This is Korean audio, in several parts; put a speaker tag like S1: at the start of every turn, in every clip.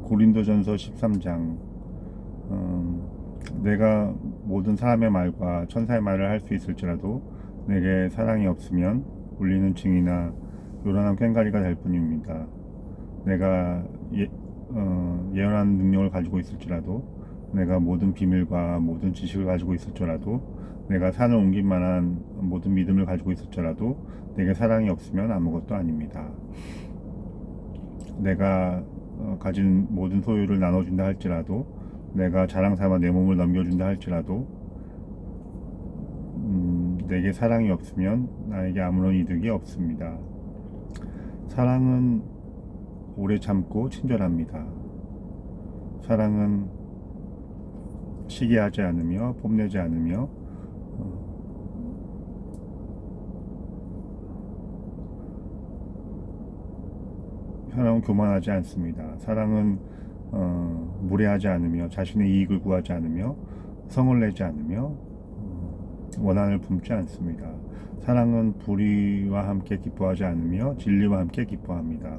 S1: 고린도전서 13장. 내가 모든 사람의 말과 천사의 말을 할 수 있을지라도 내게 사랑이 없으면 울리는 징이나 요란한 꽹과리가 될 뿐입니다. 내가 예언하는 능력을 가지고 있을지라도, 내가 모든 비밀과 모든 지식을 가지고 있을지라도, 내가 산을 옮길 만한 모든 믿음을 가지고 있을지라도 내게 사랑이 없으면 아무것도 아닙니다. 내가 가진 모든 소유를 나눠준다 할지라도, 내가 자랑 삼아 내 몸을 넘겨준다 할지라도 내게 사랑이 없으면 나에게 아무런 이득이 없습니다. 사랑은 오래 참고 친절합니다. 사랑은 시기하지 않으며 뽐내지 않으며 사랑은 교만하지 않습니다. 사랑은 무례하지 않으며 자신의 이익을 구하지 않으며 성을 내지 않으며 원한을 품지 않습니다. 사랑은 불의와 함께 기뻐하지 않으며 진리와 함께 기뻐합니다.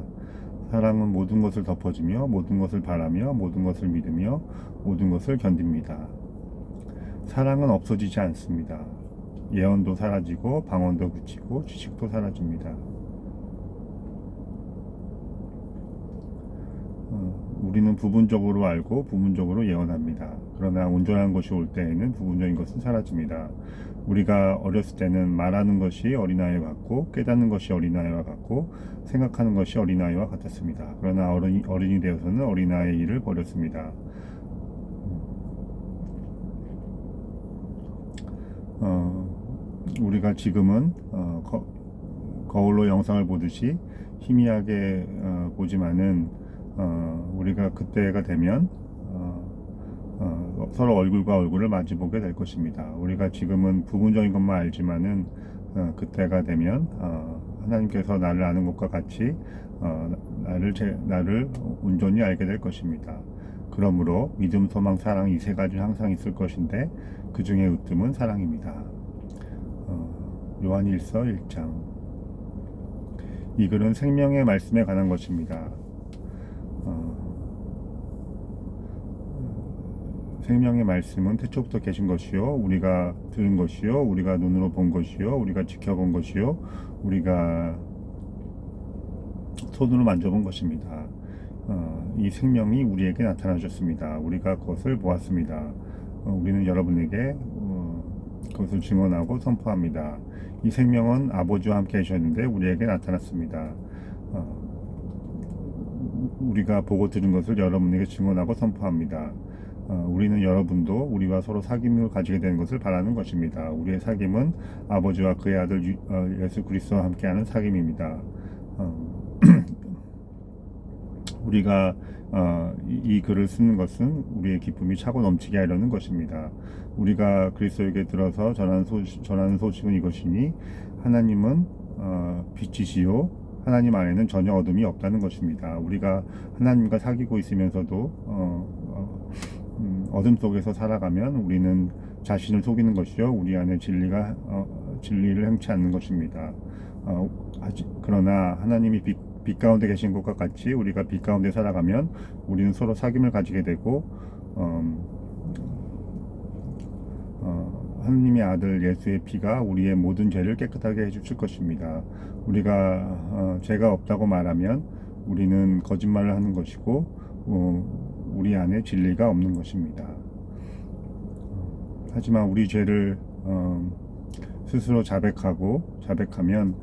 S1: 사랑은 모든 것을 덮어주며 모든 것을 바라며 모든 것을 믿으며 모든 것을 견딥니다. 사랑은 없어지지 않습니다. 예언도 사라지고 방언도 그치고 지식도 사라집니다. 우리는 부분적으로 알고 부분적으로 예언합니다. 그러나 온전한 것이 올 때에는 부분적인 것은 사라집니다. 우리가 어렸을 때는 말하는 것이 어린아이와 같고 깨닫는 것이 어린아이와 같고 생각하는 것이 어린아이와 같았습니다. 그러나 어른이 되어서는 어린아이의 일을 버렸습니다. 우리가 지금은 거울로 영상을 보듯이 희미하게 보지만은 우리가 그때가 되면 서로 얼굴과 얼굴을 마주보게 될 것입니다. 우리가 지금은 부분적인 것만 알지만은 그때가 되면 하나님께서 나를 아는 것과 같이 나를 온전히 알게 될 것입니다. 그러므로 믿음, 소망, 사랑 이 세 가지는 항상 있을 것인데 그 중에 으뜸은 사랑입니다. 요한일서 1장. 이 글은 생명의 말씀에 관한 것입니다. 생명의 말씀은 태초부터 계신 것이요, 우리가 들은 것이요, 우리가 눈으로 본 것이요, 우리가 지켜본 것이요, 우리가 손으로 만져본 것입니다. 이 생명이 우리에게 나타나셨습니다. 우리가 그것을 보았습니다. 우리는 여러분에게 그것을 증언하고 선포합니다. 이 생명은 아버지와 함께 하셨는데 우리에게 나타났습니다. 우리가 보고 들은 것을 여러분에게 증언하고 선포합니다. 우리는 여러분도 우리와 서로 사귐을 가지게 되는 것을 바라는 것입니다. 우리의 사귐은 아버지와 그의 아들 예수 그리스도와 함께하는 사귐입니다. 우리가 이 글을 쓰는 것은 우리의 기쁨이 차고 넘치게 하려는 것입니다. 우리가 그리스도에게 들어서 전하는 소식은 이것이니 하나님은 빛이시요 하나님 안에는 전혀 어둠이 없다는 것입니다. 우리가 하나님과 사귀고 있으면서도 어둠 속에서 살아가면 우리는 자신을 속이는 것이요 우리 안에 진리를 행치 않는 것입니다. 그러나 하나님이 빛 가운데 계신 것과 같이 우리가 빛 가운데 살아가면 우리는 서로 사귐을 가지게 되고 하나님의 아들 예수의 피가 우리의 모든 죄를 깨끗하게 해주실 것입니다. 우리가 죄가 없다고 말하면 우리는 거짓말을 하는 것이고 우리 안에 진리가 없는 것입니다. 하지만 우리 죄를 스스로 자백하면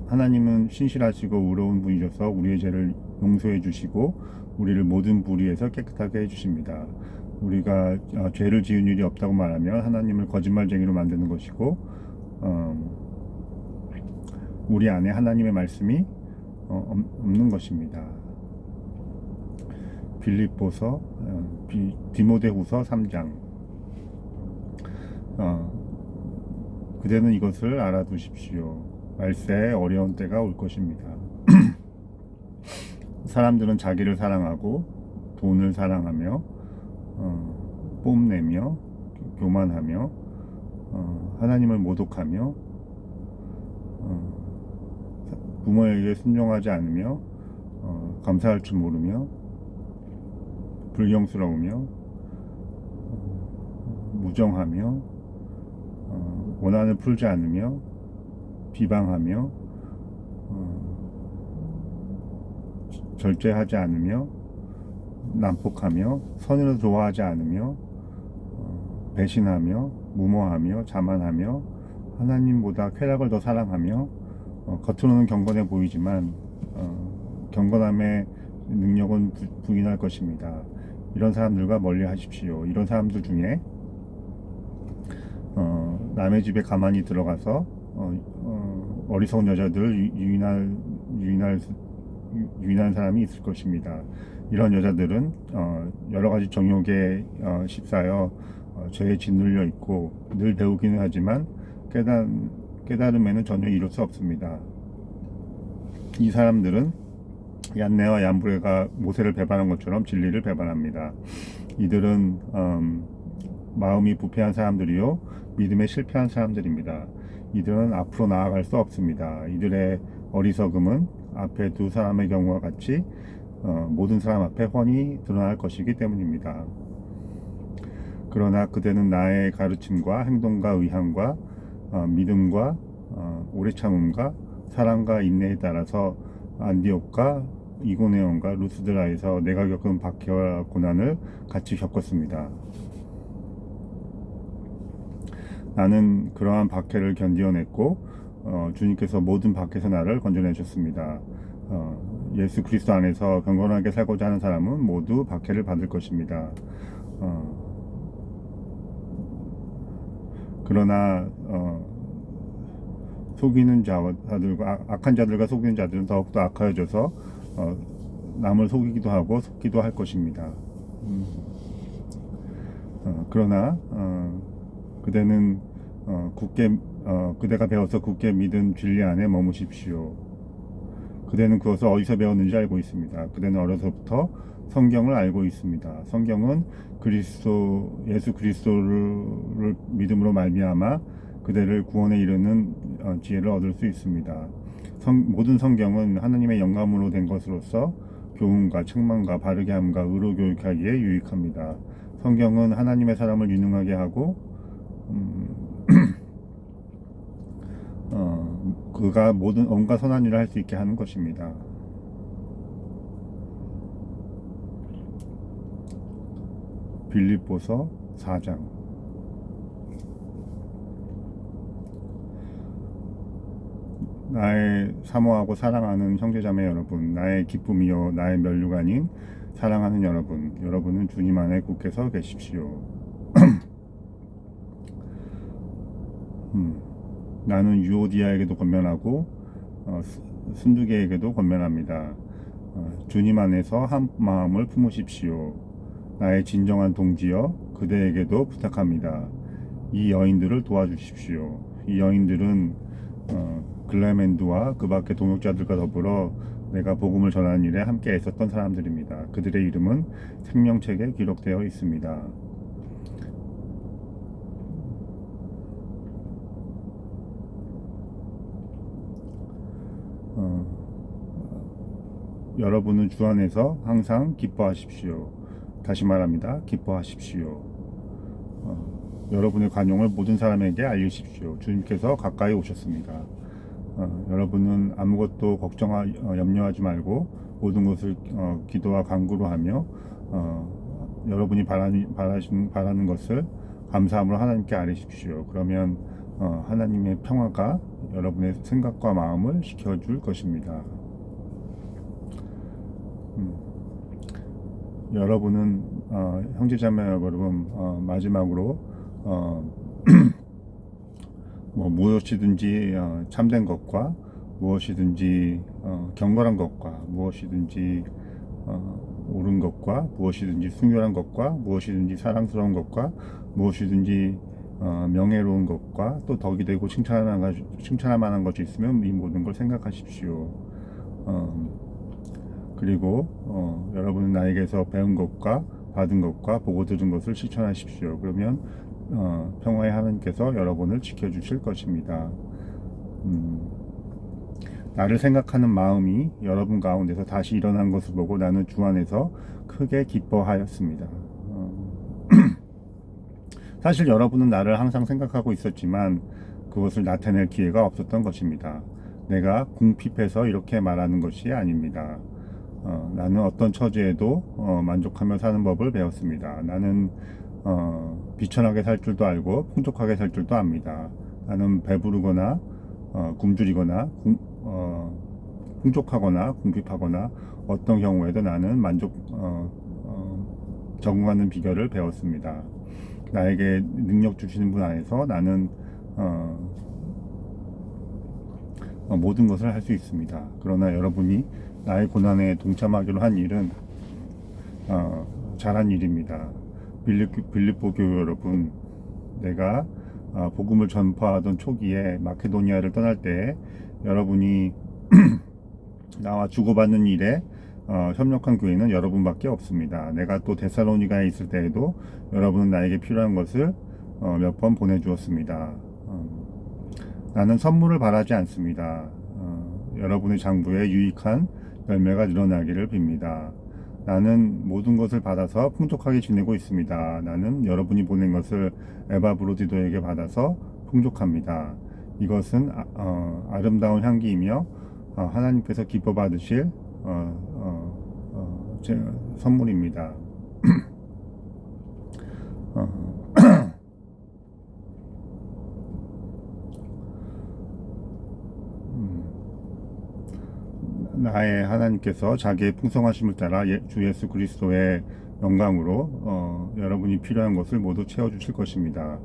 S1: 하나님은 신실하시고 의로운 분이셔서 우리의 죄를 용서해 주시고 우리를 모든 불의에서 깨끗하게 해 주십니다. 우리가 죄를 지은 일이 없다고 말하면 하나님을 거짓말쟁이로 만드는 것이고 우리 안에 하나님의 말씀이 없는 것입니다. 빌립보서 디모데후서 3장. 그대는 이것을 알아두십시오. 말세에 어려운 때가 올 것입니다. 사람들은 자기를 사랑하고 돈을 사랑하며 뽐내며 교만하며 하나님을 모독하며 부모에게 순종하지 않으며 감사할 줄 모르며 불경스러우며 무정하며 원한을 풀지 않으며 비방하며 절제하지 않으며 난폭하며 선을 좋아하지 않으며 배신하며 무모하며 자만하며 하나님보다 쾌락을 더 사랑하며 겉으로는 경건해 보이지만 경건함의 능력은 부인할 것입니다. 이런 사람들과 멀리 하십시오. 이런 사람들 중에 남의 집에 가만히 들어가서 어리석은 여자들을 유인한 사람이 있을 것입니다. 이런 여자들은 여러 가지 정욕에 휩싸여 죄에 짓눌려 있고 늘 배우기는 하지만 깨달음에는 전혀 이룰 수 없습니다. 이 사람들은 얀네와 얀브레가 모세를 배반한 것처럼 진리를 배반합니다. 이들은 마음이 부패한 사람들이요 믿음에 실패한 사람들입니다. 이들은 앞으로 나아갈 수 없습니다. 이들의 어리석음은 앞에 두 사람의 경우와 같이 모든 사람 앞에 훤히 드러날 것이기 때문입니다. 그러나 그대는 나의 가르침과 행동과 의향과 믿음과 오래 참음과 사랑과 인내에 따라서 안디옥과 이고네온과 루스드라에서 내가 겪은 박해와 고난을 같이 겪었습니다. 나는 그러한 박해를 견디어냈고 주님께서 모든 박해에서 나를 건져내셨습니다. 예수 그리스도 안에서 경건하게 살고자 하는 사람은 모두 박해를 받을 것입니다. 그러나 속이는 자들과 악한 자들과 속이는 자들은 더욱더 악하여져서 남을 속이기도 하고 속기도 할 것입니다. 그러나 그대는 그대가 배워서 굳게 믿은 진리 안에 머무십시오. 그대는 그것을 어디서 배웠는지 알고 있습니다. 그대는 어려서부터 성경을 알고 있습니다. 성경은 예수 그리스도를 믿음으로 말미암아 그대를 구원에 이르는 지혜를 얻을 수 있습니다. 모든 성경은 하나님의 영감으로 된 것으로서 교훈과 책망과 바르게 함과 의로 교육하기에 유익합니다. 성경은 하나님의 사람을 유능하게 하고 그가 모든 온갖 선한 일을 할 수 있게 하는 것입니다. 빌립보서 4장. 나의 사모하고 사랑하는 형제자매 여러분, 나의 기쁨이요 나의 면류관인 사랑하는 여러분은 주님 안에 굳게 서 계십시오. 나는 유오디아에게도 권면하고 순두계에게도 권면합니다. 주님 안에서 한 마음을 품으십시오. 나의 진정한 동지여 그대에게도 부탁합니다. 이 여인들을 도와주십시오. 이 여인들은 글레멘드와 그 밖의 동역자들과 더불어 내가 복음을 전하는 일에 함께 애썼던 사람들입니다. 그들의 이름은 생명책에 기록되어 있습니다. 여러분은 주 안에서 항상 기뻐하십시오. 다시 말합니다. 기뻐하십시오. 여러분의 관용을 모든 사람에게 알리십시오. 주님께서 가까이 오셨습니다. 여러분은 아무것도 염려하지 말고 모든 것을 기도와 간구로 하며 여러분이 바라는 것을 감사함으로 하나님께 아뢰십시오. 그러면 하나님의 평화가 여러분의 생각과 마음을 지켜줄 것입니다. 여러분은 형제자매 여러분 마지막으로 무엇이든지 참된 것과 무엇이든지 경건한 것과 무엇이든지 옳은 것과 무엇이든지 순결한 것과 무엇이든지 사랑스러운 것과 무엇이든지 명예로운 것과 또 덕이 되고 칭찬할 만한 것이 있으면 이 모든 걸 생각하십시오. 그리고 여러분은 나에게서 배운 것과 받은 것과 보고 들은 것을 실천하십시오. 그러면 평화의 하나님께서 여러분을 지켜주실 것입니다. 나를 생각하는 마음이 여러분 가운데서 다시 일어난 것을 보고 나는 주 안에서 크게 기뻐하였습니다. 사실 여러분은 나를 항상 생각하고 있었지만 그것을 나타낼 기회가 없었던 것입니다. 내가 궁핍해서 이렇게 말하는 것이 아닙니다. 나는 어떤 처지에도 만족하며 사는 법을 배웠습니다. 나는 비천하게 살 줄도 알고 풍족하게 살 줄도 압니다. 나는 배부르거나 굶주리거나 풍족하거나 궁핍하거나 어떤 경우에도 나는 적응하는 비결을 배웠습니다. 나에게 능력 주시는 분 안에서 나는 모든 것을 할 수 있습니다. 그러나 여러분이 나의 고난에 동참하기로 한 일은 잘한 일입니다. 빌립보 교회 여러분, 내가 복음을 전파하던 초기에 마케도니아를 떠날 때 여러분이 나와 주고받는 일에 협력한 교회는 여러분밖에 없습니다. 내가 또 데살로니가에 있을 때에도 여러분은 나에게 필요한 것을 몇 번 보내주었습니다. 나는 선물을 바라지 않습니다. 여러분의 장부에 유익한 열매가 늘어나기를 빕니다. 나는 모든 것을 받아서 풍족하게 지내고 있습니다. 나는 여러분이 보낸 것을 에바브로디도에게 받아서 풍족합니다. 이것은 아름다운 향기이며 하나님께서 기뻐 받으실 제 선물입니다. 나의 하나님께서 자기의 풍성하심을 따라 주 예수 그리스도의 영광으로 여러분이 필요한 것을 모두 채워주실 것입니다.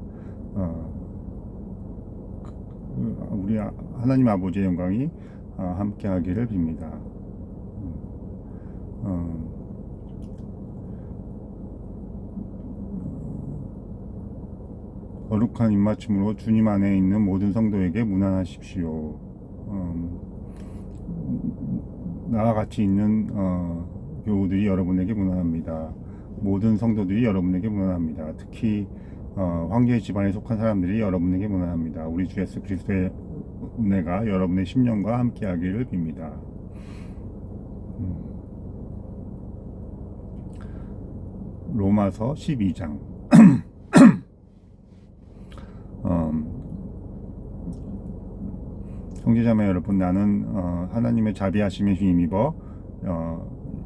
S1: 우리 하나님 아버지의 영광이 함께 하기를 빕니다. 거룩한 입맞춤으로 주님 안에 있는 모든 성도에게 문안하십시오. 나와 같이 있는 교우들이 여러분에게 문안합니다. 모든 성도들이 여러분에게 문안합니다. 특히 황제의 집안에 속한 사람들이 여러분에게 문안합니다. 우리 주 예수 그리스도의 은혜가 여러분의 심령과 함께하기를 빕니다. 로마서 12장 형제자매 여러분, 나는 하나님의 자비하심에 힘입어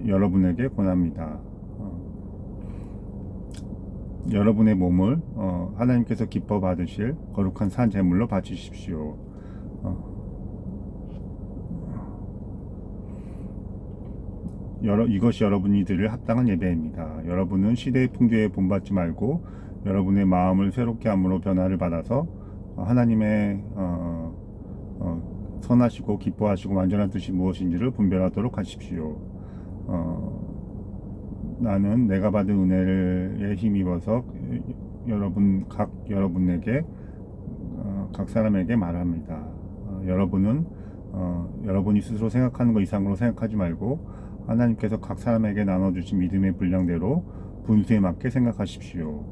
S1: 여러분에게 권합니다. 여러분의 몸을 하나님께서 기뻐 받으실 거룩한 산 제물로 바치십시오. 이것이 여러분이 드릴 합당한 예배입니다. 여러분은 시대의 풍조에 본받지 말고 여러분의 마음을 새롭게 함으로 변화를 받아서 하나님의 선하시고 기뻐하시고 완전한 뜻이 무엇인지를 분별하도록 하십시오. 나는 내가 받은 은혜에 힘입어서 여러분에게 각 사람에게 말합니다. 여러분은 여러분이 스스로 생각하는 것 이상으로 생각하지 말고 하나님께서 각 사람에게 나눠주신 믿음의 분량대로 분수에 맞게 생각하십시오.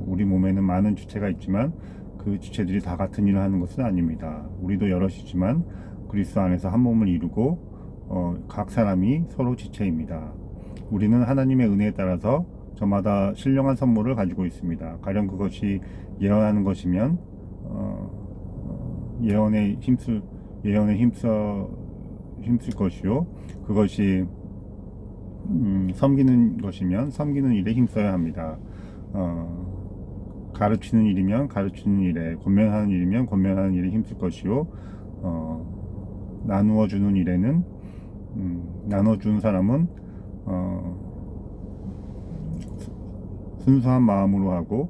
S1: 우리 몸에는 많은 주체가 있지만 그 주체들이 다 같은 일을 하는 것은 아닙니다. 우리도 여럿이지만 그리스도 안에서 한 몸을 이루고 각 사람이 서로 지체입니다. 우리는 하나님의 은혜에 따라서 저마다 신령한 선물을 가지고 있습니다. 가령 그것이 예언하는 것이면 예언에 힘쓸 것이요, 그것이 섬기는 것이면 섬기는 일에 힘써야 합니다. 가르치는 일이면 가르치는 일에, 권면하는 일이면 권면하는 일에 힘쓸 것이요, 나누어 주는 일에는 나눠주는 사람은 순수한 마음으로 하고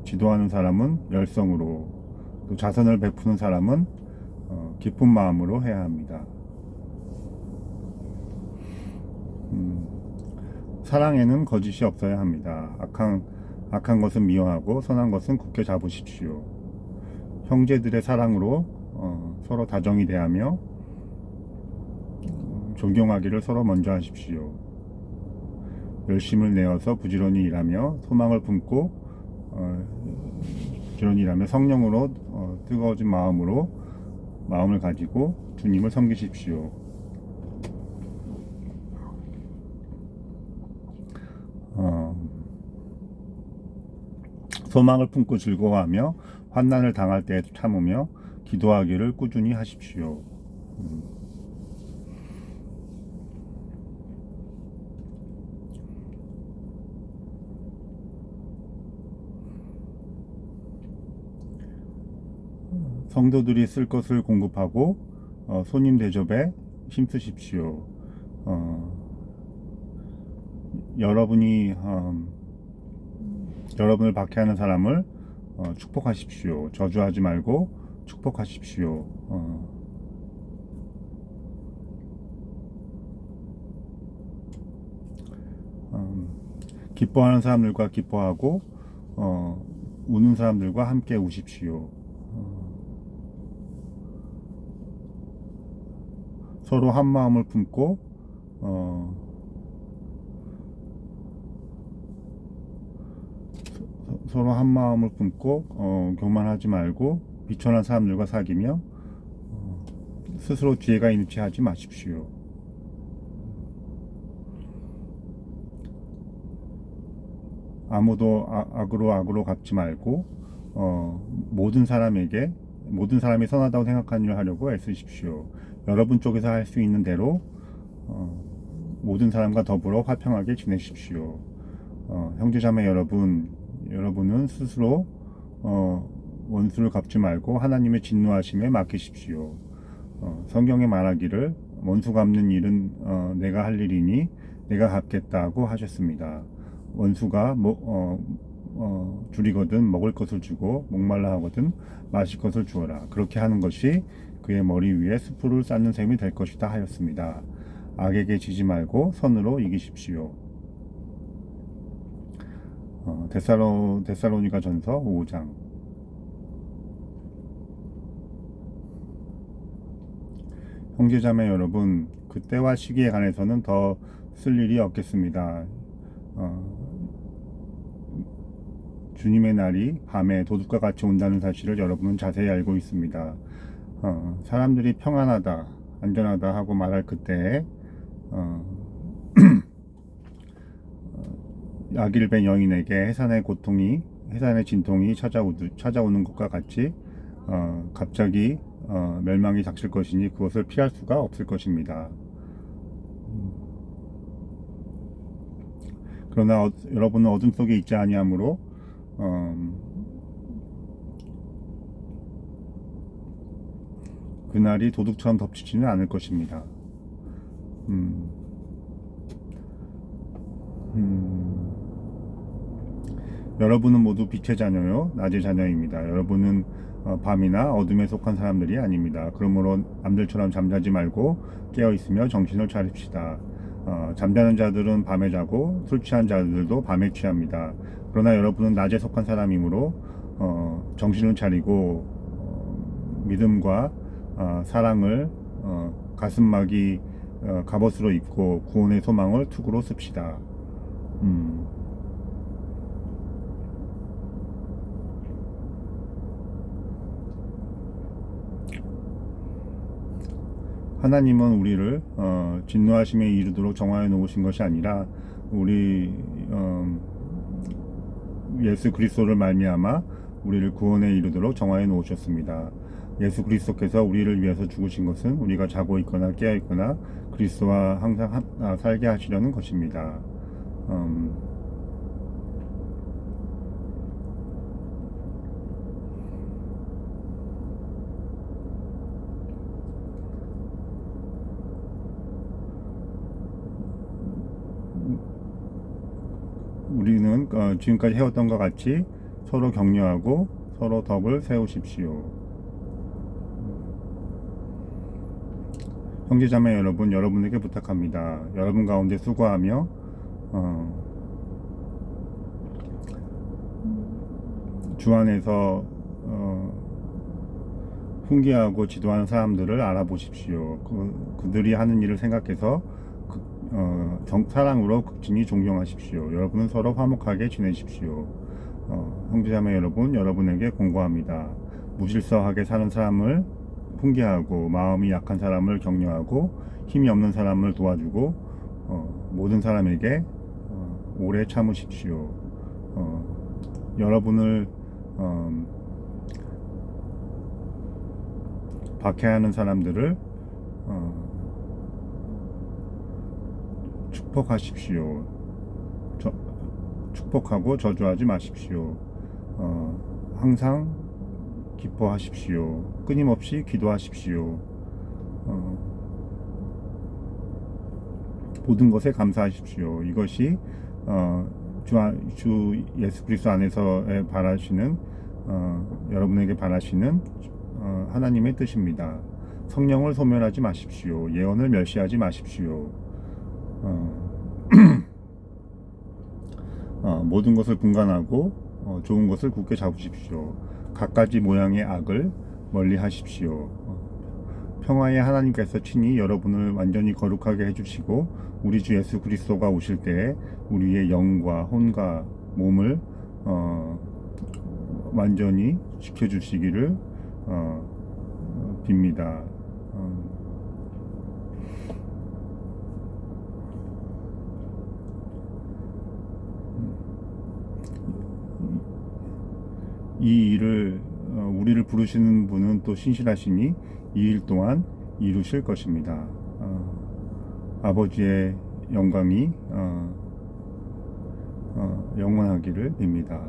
S1: 지도하는 사람은 열성으로, 또 자선을 베푸는 사람은 기쁜 마음으로 해야 합니다. 사랑에는 거짓이 없어야 합니다. 악한 것은 미워하고 선한 것은 굳게 잡으십시오. 형제들의 사랑으로 서로 다정히 대하며 존경하기를 서로 먼저 하십시오. 열심을 내어서 부지런히 일하며 소망을 품고 부지런히 일하며 성령으로 뜨거워진 마음으로 마음을 가지고 주님을 섬기십시오. 소망을 품고 즐거워하며 환난을 당할 때 참으며 기도하기를 꾸준히 하십시오. 성도들이 쓸 것을 공급하고 손님 대접에 힘쓰십시오. 여러분이 여러분을 박해하는 사람을 축복하십시오. 저주하지 말고 축복하십시오. 기뻐하는 사람들과 기뻐하고 우는 사람들과 함께 우십시오. 서로 한 마음을 품고 서로 한 마음을 품고 교만하지 말고 비천한 사람들과 사귀며 스스로 지혜가 있는 체 하지 마십시오. 아무도 악으로 악으로 갚지 말고 모든 사람이 선하다고 생각하는 일을 하려고 애쓰십시오. 여러분 쪽에서 할 수 있는 대로 모든 사람과 더불어 화평하게 지내십시오. 형제자매 여러분은 스스로 원수를 갚지 말고 하나님의 진노하심에 맡기십시오. 성경에 말하기를 원수 갚는 일은 내가 할 일이니 내가 갚겠다고 하셨습니다. 원수가 줄이거든 먹을 것을 주고 목말라 하거든 마실 것을 주어라. 그렇게 하는 것이 그의 머리 위에 숯불을 쌓는 셈이 될 것이다 하였습니다. 악에게 지지 말고 선으로 이기십시오. 데살로니가 전서 5장. 형제자매 여러분, 그 때와 시기에 관해서는 더 쓸 일이 없겠습니다. 주님의 날이 밤에 도둑과 같이 온다는 사실을 여러분은 자세히 알고 있습니다. 사람들이 평안하다, 안전하다 하고 말할 그때에 아길벤 여인에게 해산의 진통이 찾아오는 것과 같이 갑자기 멸망이 닥칠 것이니 그것을 피할 수가 없을 것입니다. 그러나 여러분은 어둠 속에 있지 아니하므로 그날이 도둑처럼 덮치지는 않을 것입니다. 여러분은 모두 빛의 자녀요 낮의 자녀입니다. 여러분은 밤이나 어둠에 속한 사람들이 아닙니다. 그러므로 남들처럼 잠자지 말고 깨어있으며 정신을 차립시다. 잠자는 자들은 밤에 자고 술 취한 자들도 밤에 취합니다. 그러나 여러분은 낮에 속한 사람이므로 정신을 차리고 믿음과 사랑을 가슴막이 갑옷으로 입고 구원의 소망을 투구로 씁시다. 하나님은 우리를 진노하심에 이르도록 정하여 놓으신 것이 아니라 우리 예수 그리스도를 말미암아 우리를 구원에 이르도록 정하여 놓으셨습니다. 예수 그리스도께서 우리를 위해서 죽으신 것은 우리가 자고 있거나 깨어 있거나 그리스도와 항상 살게 하시려는 것입니다. 우리는 지금까지 해왔던 것 같이 서로 격려하고 서로 덕을 세우십시오. 형제자매 여러분, 여러분에게 부탁합니다. 여러분 가운데 수고하며 주 안에서 훈계하고 지도하는 사람들을 알아보십시오. 그들이 하는 일을 생각해서 사랑으로 극진히 존경하십시오. 여러분은 서로 화목하게 지내십시오. 형제자매 여러분, 여러분에게 공고합니다. 무질서하게 사는 사람을 훈계하고 마음이 약한 사람을 격려하고 힘이 없는 사람을 도와주고 모든 사람에게 오래 참으십시오. 여러분을 박해하는 사람들을 축복하십시오. 축복하고 저주하지 마십시오. 항상 기뻐하십시오. 끊임없이 기도하십시오. 모든 것에 감사하십시오. 이것이 주 예수 그리스도 안에서 바라시는 여러분에게 바라시는 하나님의 뜻입니다. 성령을 소멸하지 마십시오. 예언을 멸시하지 마십시오. 모든 것을 분간하고 좋은 것을 굳게 잡으십시오. 갖가지 모양의 악을 멀리 하십시오. 평화의 하나님께서 친히 여러분을 완전히 거룩하게 해주시고 우리 주 예수 그리스도가 오실 때에 우리의 영과 혼과 몸을 완전히 지켜주시기를 빕니다. 이 일을 우리를 부르시는 분은 또 신실하시니 이 일 또한 이루실 것입니다. 아버지의 영광이 영원하기를 빕니다.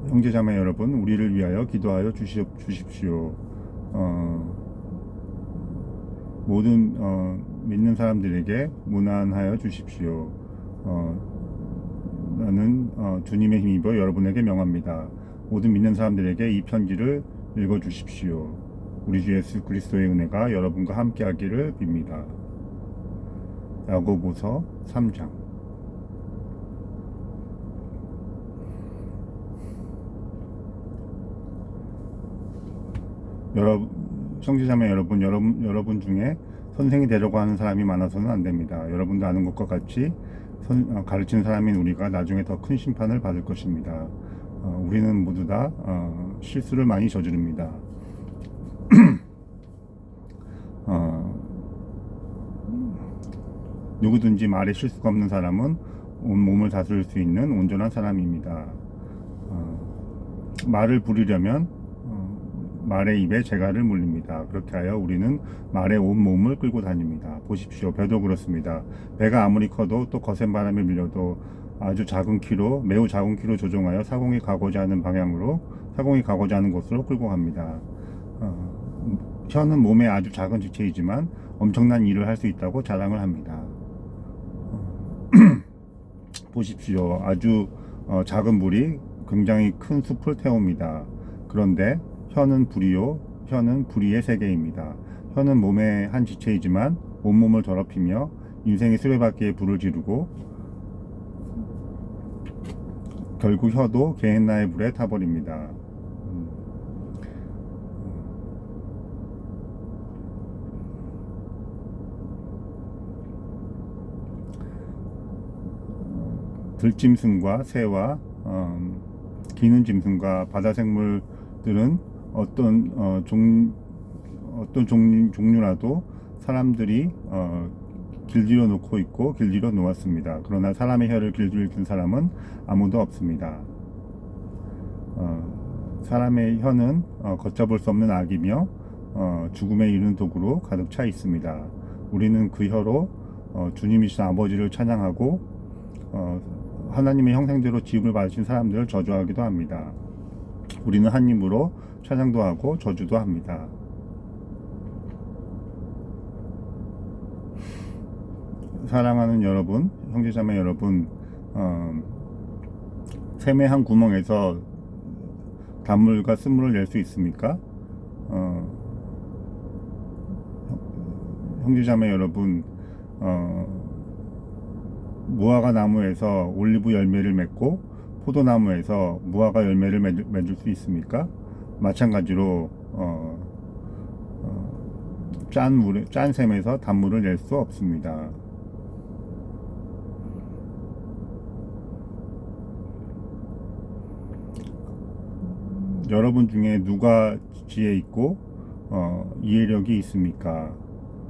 S1: 형제자매 여러분, 우리를 위하여 기도하여 주십시오. 모든 믿는 사람들에게 문안하여 주십시오. 나는 주님의 힘입어 여러분에게 명합니다. 모든 믿는 사람들에게 이 편지를 읽어 주십시오. 우리 주 예수 그리스도의 은혜가 여러분과 함께 하기를 빕니다. 야고보서 3장. 형제자매 여러분 중에 선생이 되려고 하는 사람이 많아서는 안 됩니다. 여러분도 아는 것과 같이 가르치는 사람인 우리가 나중에 더 큰 심판을 받을 것입니다. 우리는 모두 다 실수를 많이 저지릅니다. 누구든지 말에 실수가 없는 사람은 온 몸을 다스릴 수 있는 온전한 사람입니다. 말을 부리려면 말의 입에 재갈을 물립니다. 그렇게 하여 우리는 말의 온 몸을 끌고 다닙니다. 보십시오. 배도 그렇습니다. 배가 아무리 커도 또 거센 바람에 밀려도 아주 매우 작은 키로 조종하여 사공이 가고자 하는 곳으로 끌고 갑니다. 혀는 몸의 아주 작은 지체이지만 엄청난 일을 할 수 있다고 자랑을 합니다. 보십시오. 아주 작은 불이 굉장히 큰 숲을 태웁니다. 그런데 혀는 불의의 세계입니다. 혀는 몸의 한 지체이지만 온몸을 더럽히며 인생의 수레바퀴에 불을 지르고 결국 혀도 게헨나의 불에 타버립니다. 들짐승과 새와 기는 짐승과 바다 생물들은 어떤 종류라도 사람들이 길들여 놓고 있고 길들여 놓았습니다. 그러나 사람의 혀를 길들일 사람은 아무도 없습니다. 사람의 혀는 걷잡을 수 없는 악이며 죽음에 이르는 도구로 가득 차 있습니다. 우리는 그 혀로 주님이신 아버지를 찬양하고 하나님의 형상대로 지음을 받으신 사람들을 저주하기도 합니다. 우리는 한 입으로 찬양도 하고 저주도 합니다. 사랑하는 여러분, 형제자매 여러분, 샘의 한 구멍에서 단물과 쓴물을 낼 수 있습니까? 형제자매 여러분, 무화과 나무에서 올리브 열매를 맺고 포도나무에서 무화과 열매를 맺을 수 있습니까? 마찬가지로 짠 샘에서 단물을 낼 수 없습니다. 여러분 중에 누가 지혜 있고 이해력이 있습니까?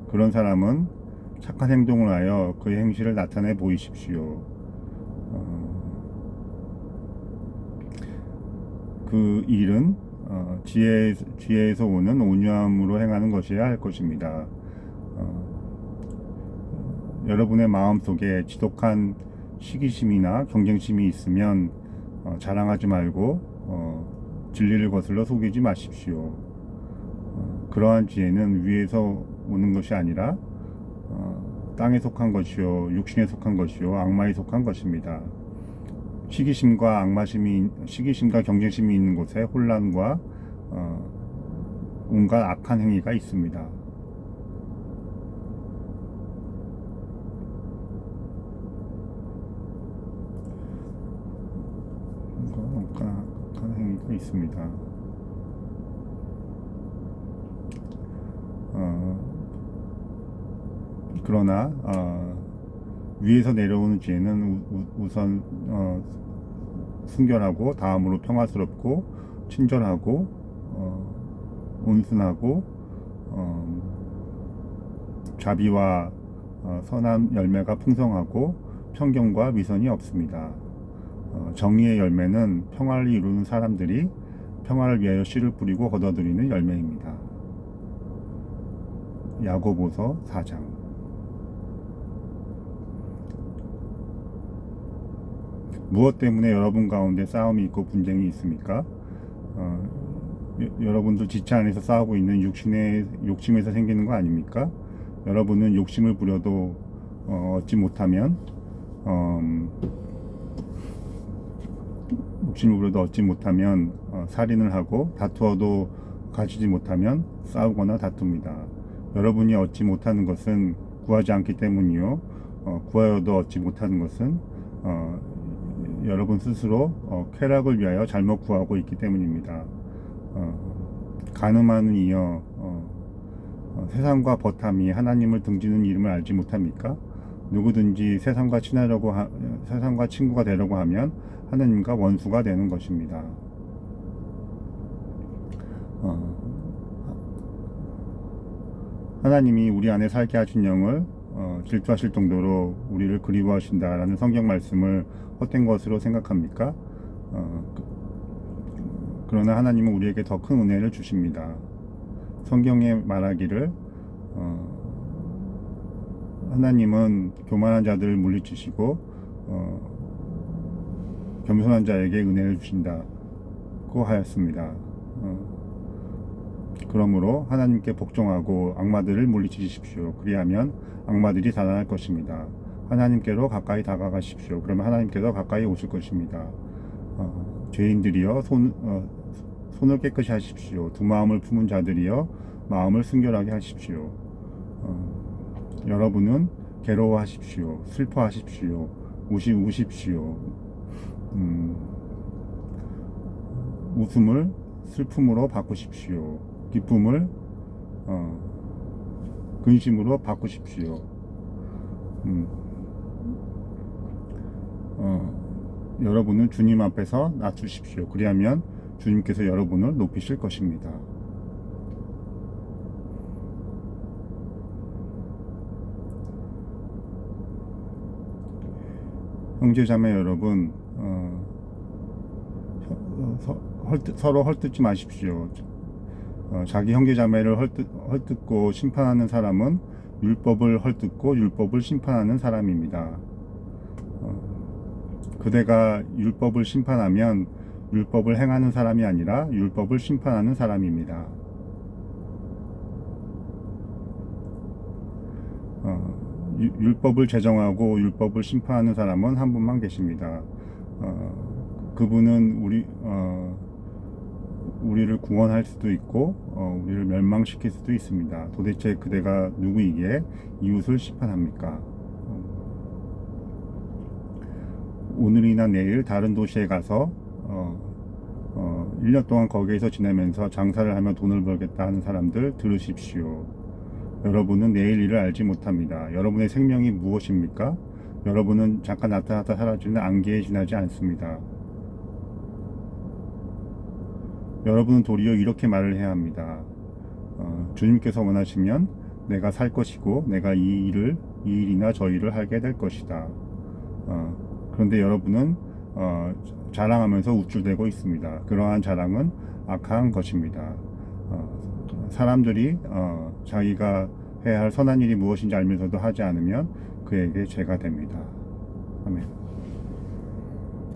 S1: 그런 사람은 착한 행동을 하여 그 행실을 나타내 보이십시오. 그 일은 지혜에서 오는 온유함으로 행하는 것이어야 할 것입니다. 여러분의 마음속에 지독한 시기심이나 경쟁심이 있으면 자랑하지 말고 진리를 거슬러 속이지 마십시오. 그러한 지혜는 위에서 오는 것이 아니라 땅에 속한 것이요, 육신에 속한 것이요, 악마에 속한 것입니다. 시기심과 경쟁심이 있는 곳에 혼란과 온갖 악한 행위가 있습니다. 악한 행위가 있습니다. 그러나 위에서 내려오는 지혜는 우선 순결하고 다음으로 평화스럽고 친절하고 온순하고 자비와 선한 열매가 풍성하고 편견과 미선이 없습니다. 정의의 열매는 평화를 이루는 사람들이 평화를 위하여 씨를 뿌리고 거둬들이는 열매입니다. 야고보서 4장. 무엇 때문에 여러분 가운데 싸움이 있고 분쟁이 있습니까? 여러분도 지체 안에서 싸우고 있는 욕심에서 생기는 거 아닙니까? 여러분은 욕심을 부려도 얻지 못하면 살인을 하고 다투어도 가지지 못하면 싸우거나 다툽니다. 여러분이 얻지 못하는 것은 구하지 않기 때문이요, 구하여도 얻지 못하는 것은 여러분 스스로 쾌락을 위하여 잘못 구하고 있기 때문입니다. 가늠하는 이여 세상과 버탐이 하나님을 등지는 이름을 알지 못합니까? 누구든지 세상과 친구가 되려고 하면 하나님과 원수가 되는 것입니다. 하나님이 우리 안에 살게 하신 영을 질투하실 정도로 우리를 그리워하신다라는 성경 말씀을 헛된 것으로 생각합니까? 그러나 하나님은 우리에게 더 큰 은혜를 주십니다. 성경에 말하기를 하나님은 교만한 자들을 물리치시고 겸손한 자에게 은혜를 주신다고 하였습니다. 그러므로 하나님께 복종하고 악마들을 물리치십시오. 그리하면 악마들이 살아날 것입니다. 하나님께로 가까이 다가가십시오. 그러면 하나님께서 가까이 오실 것입니다. 죄인들이여 손을 깨끗이 하십시오. 두 마음을 품은 자들이여 마음을 순결하게 하십시오. 여러분은 괴로워하십시오. 슬퍼하십시오. 우십시오. 웃음을 슬픔으로 바꾸십시오. 기쁨을 근심으로 바꾸십시오. 여러분은 주님 앞에서 낮추십시오. 그리하면 주님께서 여러분을 높이실 것입니다. 형제자매 여러분, 서로 헐뜯지 마십시오. 자기 형제자매를 헐뜯고 심판하는 사람은 율법을 헐뜯고 율법을 심판하는 사람입니다. 그대가 율법을 심판하면 율법을 행하는 사람이 아니라 율법을 심판하는 사람입니다. 율법을 제정하고 율법을 심판하는 사람은 한 분만 계십니다. 그분은 우리를 구원할 수도 있고 우리를 멸망시킬 수도 있습니다. 도대체 그대가 누구이기에 이웃을 심판합니까? 오늘이나 내일 다른 도시에 가서 1년 동안 거기에서 지내면서 장사를 하며 돈을 벌겠다 하는 사람들 들으십시오. 여러분은 내일 일을 알지 못합니다. 여러분의 생명이 무엇입니까? 여러분은 잠깐 나타났다 사라지는 안개에 지나지 않습니다. 여러분은 도리어 이렇게 말을 해야 합니다. 주님께서 원하시면 내가 살 것이고 내가 이 일이나 저 일을 하게 될 것이다. 그런데 여러분은 자랑하면서 우쭐대고 있습니다. 그러한 자랑은 악한 것입니다. 사람들이 자기가 해야 할 선한 일이 무엇인지 알면서도 하지 않으면 그에게 죄가 됩니다. 아멘.